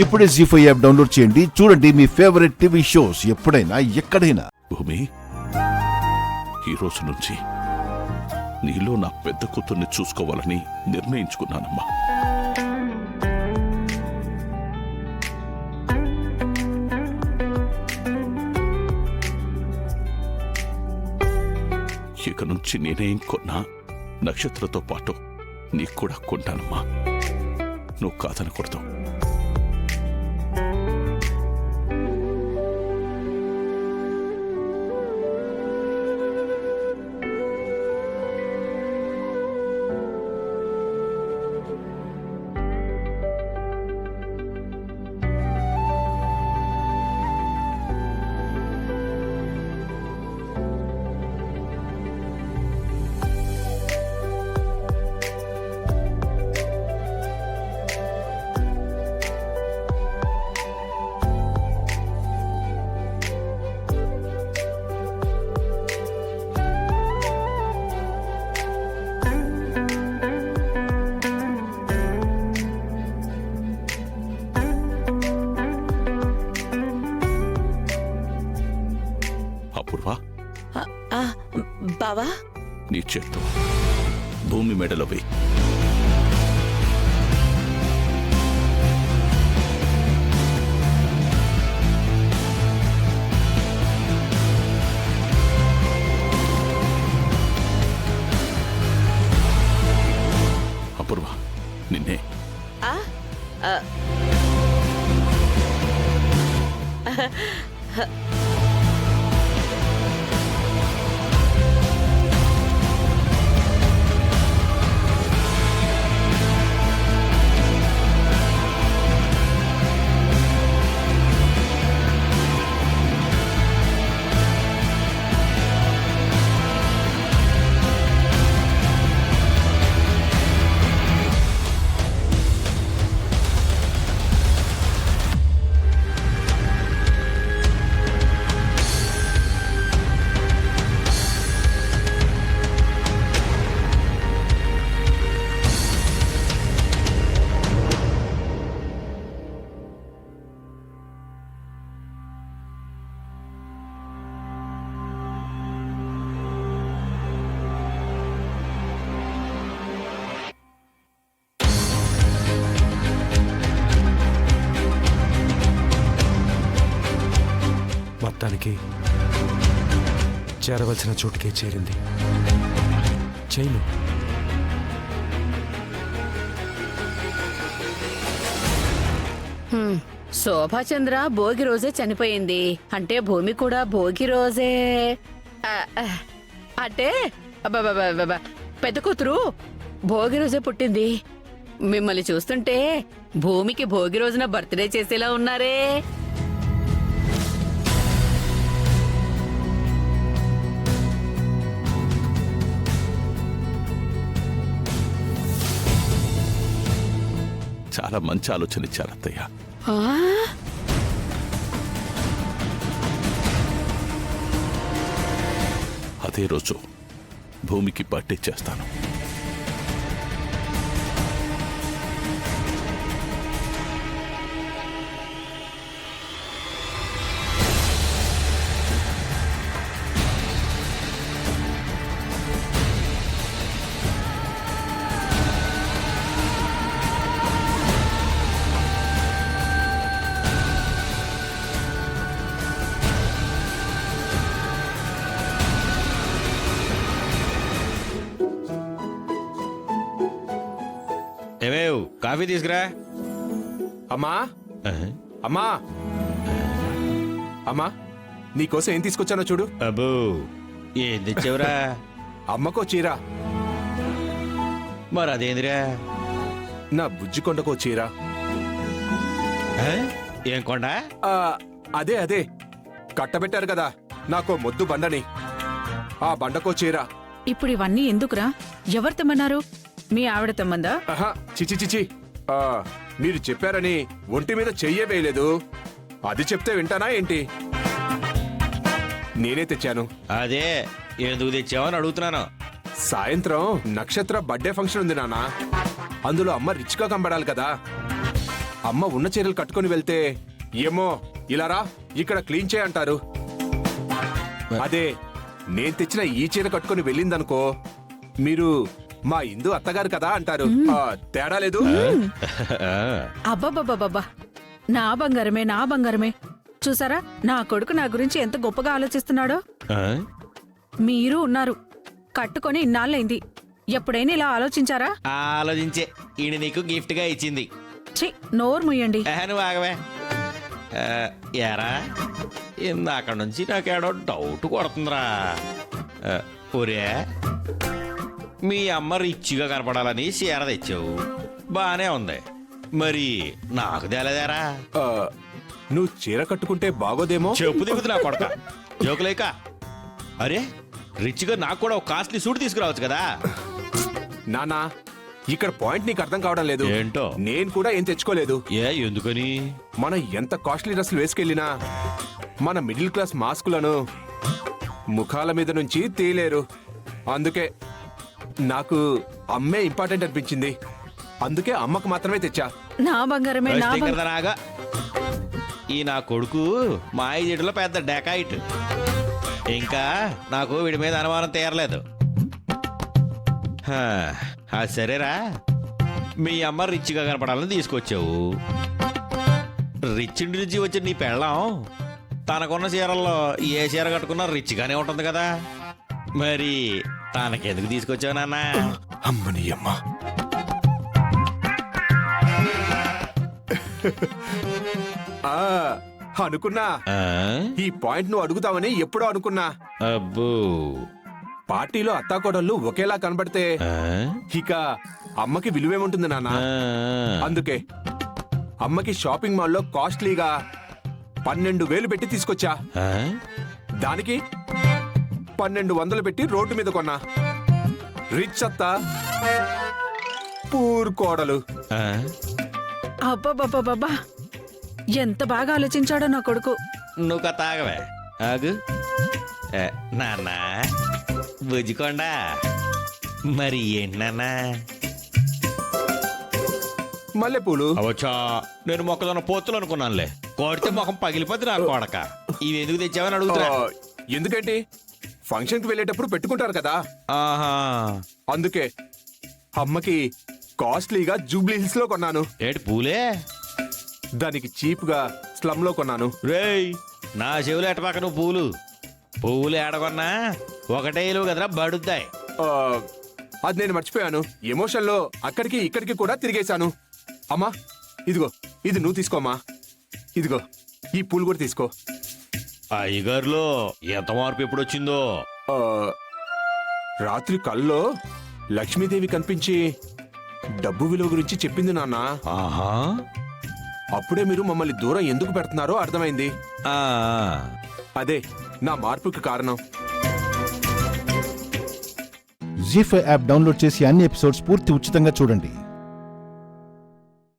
ఇప్పుడే జీ5 app download చేయండి. చూడండి మీ ఫేవరెట్ టీవీ షోస్ ఎప్పుడైనా ఎక్కడైనా. భూమి, ఈ రోజు నుంచి నీలో నా పెద్ద కూతుర్ని చూసుకోవాలని నిర్ణయించుకున్నానమ్మా. ఇక నుంచి నేనేం కొన్నా నక్షత్రతో పాటు నీకు కూడా కొంటానమ్మా. నువ్వు కాదనకూడదు. అపూర్వ, బావా, నీ చేత్తో భూమి మెడలో వేయి. అపూర్వ, నిన్నే. ఆ, ఆ, మొత్తానికి చేరవలసిన చోటుకే చేరింది. చైలు శోభాచంద్ర భోగి రోజే చనిపోయింది. అంటే భూమి కూడా భోగి రోజే అంటే పెద్ద కూతురు భోగి రోజే పుట్టింది. మిమ్మల్ని చూస్తుంటే భూమికి భోగి రోజున బర్త్డే చేసేలా ఉన్నారే. చాలా మంచి ఆలోచన ఇచ్చారు అత్తయ్య. అదే రోజు భూమికి బర్త్డే చేస్తాను. ఏమేవ్, కాఫీ తీసుకురా. అమ్మా, అమ్మా, అమ్మా, నీకోసం ఏం తీసుకొచ్చానో చూడు. అబ్బో, ఏం తెచ్చావురా? అమ్మకో చీర. మరి అదేందిరా? నా బుజ్జి కొండకో చీర. ఏం కొండ? అదే అదే కట్టబెట్టారు కదా నాకో మొద్దు బండని, ఆ బండకో చీర. ఇప్పుడు ఇవన్నీ ఎందుకురా? ఎవరు తెమ్మన్నారు? మీ ఆవిడ తెమ్మందా? చిచి చిచి, మీరు చెప్పారని ఒంటి మీద చెయ్యే వేయలేదు. అది చెప్తే వింటానా ఏంటి? నేనే తెచ్చాను. అదే ఎందుకు తెచ్చావని అడుగుతున్నాను. సాయంత్రం నక్షత్ర బర్త్డే ఫంక్షన్ ఉంది నాన్న. అందులో అమ్మ రిచ్గా కనబడాలి కదా. అమ్మ ఉన్న చీరలు కట్టుకొని వెళ్తే ఏమో ఇలా రా ఇక్కడ క్లీన్ చేయంటారు. అదే నేను తెచ్చిన ఈ చీర కట్టుకొని వెళ్ళిందనుకో మీరు మా ఇందు అత్తగారు కదా అంటారు. తేడా లేదు. అబ్బబ్బబ్బబ్బా, నా బంగారమే నా బంగారమే. చూసారా నా కొడుకు నా గురించి ఎంత గొప్పగా ఆలోచిస్తున్నాడో. ఆ? మీరు ఉన్నారు, కట్టుకొని ఇన్నాళ్ళైంది. ఎప్పుడైనా ఇలా ఆలోచించారా? ఆలోచించే ఈయన నీకు గిఫ్ట్ గా ఇచ్చింది. ఛీ, నోరు ముయ్యండి. నువ్వు ఆగవే. ఎరా ఇందాక నుంచి నాకేడో డౌట్ కొడుతుందిరా. ఒరే మీ అమ్మ రిచ్గా కనపడాలని చీర తెచ్చావు, బానే ఉంది. మరి నాకు తేలేదేరా? నువ్వు చీర కట్టుకుంటే బాగోదేమో. చెప్పు దిగుతు నా కొడక జోకులేక. అరే రిచ్గా నాకు కూడా ఒక కాస్ట్లీ సూట్ తీసుకురావచ్చు కదా. నానా ఇక్కడ పాయింట్ నీకు అర్థం కావడం లేదు. ఏంటో? నేను కూడా ఏం తెచ్చుకోలేదు. ఎందుకని? మనం ఎంత కాస్ట్లీ డ్రెస్సులు వేసుకెళ్ళినా మన మిడిల్ క్లాస్ మాస్కులను ముఖాల మీద నుంచి తీలేరు. అందుకే నాకు అమ్మే ఇంపార్టెంట్ అనిపించింది. అందుకే అమ్మకు మాత్రమే తెచ్చా. నా బంగారమే నా బంగారం. నాగా ఈ నా కొడుకు మా ఐదులో పెద్ద డెకాయిట్. ఇంకా నాకు వీడి మీద అనుమానం తీరలేదు. అది సరేరా, మీ అమ్మ రిచ్గా కనపడాలని తీసుకొచ్చావు. రిచ్ నుంచి వచ్చిన నీ పెళ్ళాం తనకున్న చీరల్లో ఏ చీర కట్టుకున్నా రిచ్గానే ఉంటుంది కదా. మరి తనకెందుకు తీసుకొచ్చావు నాన్న? అమ్మని అమ్మ. అనుకున్నా ఈ పాయింట్ నువ్వు అడుగుతావని ఎప్పుడో అనుకున్నా. అబ్బో, పార్టీలో అత్తాకోడళ్ళు ఒకేలా కనబడితే ఇక అమ్మకి విలువేముంటుంది నాన్న. అందుకే అమ్మకి షాపింగ్ మాల్లో కాస్ట్లీగా 12,000 పెట్టి తీసుకొచ్చా. దానికి 1,200 పెట్టి రోడ్డు మీద కొన్నా. రిచ్ అత్త, పూర్ కోడలు. అబ్బబ్బబ్బబ్బా, ఎంత బాగా ఆలోచించాడో నా కొడుకు. నువ్వు కథ ఆగవే. ఆగు. నాన్న బుజ్జికొండా, మరి ఏంటి నాన్న? మల్లెపూలు. అవచ్చా, నేను మొక్కజొన్న పోతులు అనుకున్నానులే. కొడితే మొఖం పగిలిపోద్ది నా కొడక. ఇవి ఎందుకు తెచ్చావని అడుగుతున్నా. ఎందుకంటే ఫంక్షన్ కి వెళ్ళేటప్పుడు పెట్టుకుంటారు కదా. ఆహా, అందుకే అమ్మకి కాస్ట్లీగా జూబ్లీ హిల్స్ లో కొన్నాను. ఏటి పూలే? దానికి చీప్ గా స్లమ్ లో కొన్నాను. రేయ్, నా చెవులు ఎటపాక నువ్వు పువ్వులు ఏడగొన్నా ఒకటే ఇలువ కదరా బడుద్దాయి. అది నేను మర్చిపోయాను. ఎమోషన్ లో అక్కడికి ఇక్కడికి కూడా తిరిగేశాను. అమ్మా ఇదిగో, ఇది నువ్వు తీసుకోమ్మా. ఇదిగో ఈ పూలు కూడా తీసుకో. అయ్యగారులో ఎంత మార్పు ఎప్పుడొచ్చిందో. రాత్రి కల్లో లక్ష్మీదేవి కనిపించి డబ్బు విలువ గురించి చెప్పింది నాన్న. ఆహా, అప్పుడే మీరు మమ్మల్ని దూరం ఎందుకు పెడుతున్నారో అర్థమైంది. అదే నా మార్పుకి కారణం. జీ5 యాప్ డౌన్లోడ్ చేసి అన్ని ఎపిసోడ్స్ పూర్తి ఉచితంగా చూడండి.